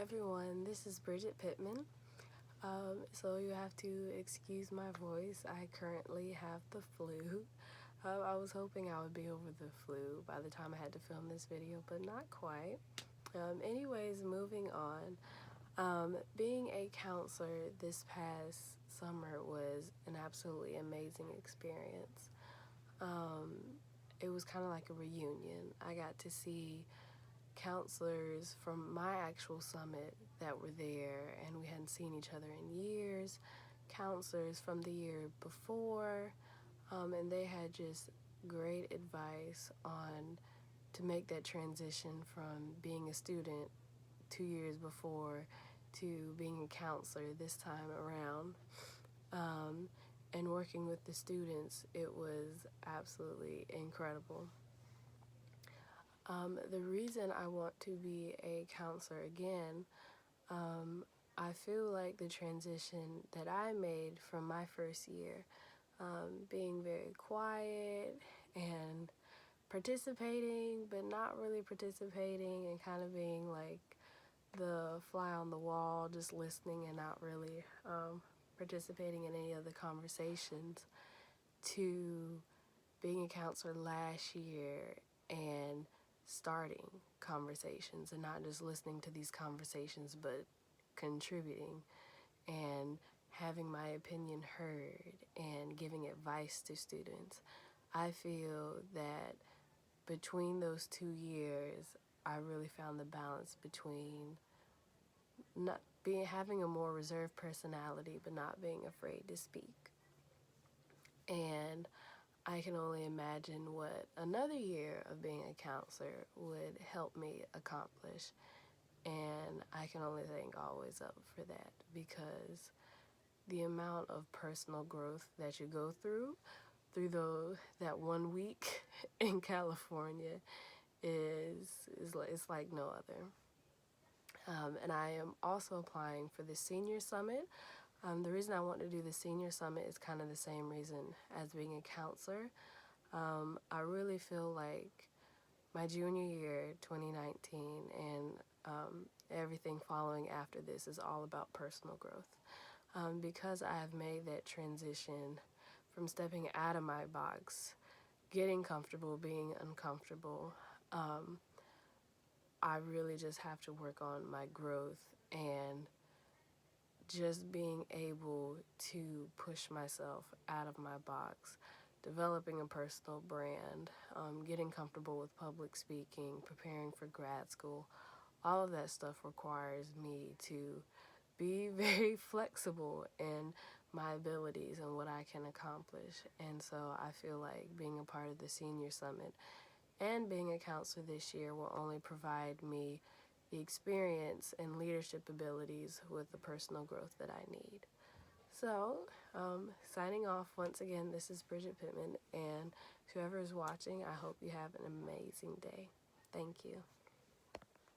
everyone, this is Bridget Pittman. So you have to excuse my voice. I currently have the flu. I was hoping I would be over the flu by the time I had to film this video, but not quite. Anyways, moving on. Being a counselor this past summer was an absolutely amazing experience. It was kind of like a reunion. I got to see counselors from my actual summit that were there, and we hadn't seen each other in years, counselors from the year before, and they had just great advice on to make that transition from being a student 2 years before to being a counselor this time around. And working with the students, it was absolutely incredible. The reason I want to be a counselor again, I feel like the transition that I made from my first year, being very quiet and participating but not really participating, and kind of being like the fly on the wall, just listening and not really participating in any of the conversations, to being a counselor last year and starting conversations and not just listening to these conversations but contributing and having my opinion heard and giving advice to students. I feel that between those 2 years, I really found the balance between having a more reserved personality but not being afraid to speak. And I can only imagine what another year of being a counselor would help me accomplish. And I can only thank Always Up for that, because the amount of personal growth that you go through that 1 week in California it's like no other. And I am also applying for the Senior Summit. The reason I want to do the Senior Summit is kind of the same reason as being a counselor. I really feel like my junior year, 2019, and everything following after this is all about personal growth. Because I have made that transition from stepping out of my box, getting comfortable, being uncomfortable, I really just have to work on my growth and just being able to push myself out of my box, developing a personal brand, getting comfortable with public speaking, preparing for grad school. All of that stuff requires me to be very flexible in my abilities and what I can accomplish. And so I feel like being a part of the Senior Summit and being a counselor this year will only provide me the experience and leadership abilities with the personal growth that I need. So, signing off once again, this is Bridget Pittman, and whoever is watching, I hope you have an amazing day. Thank you.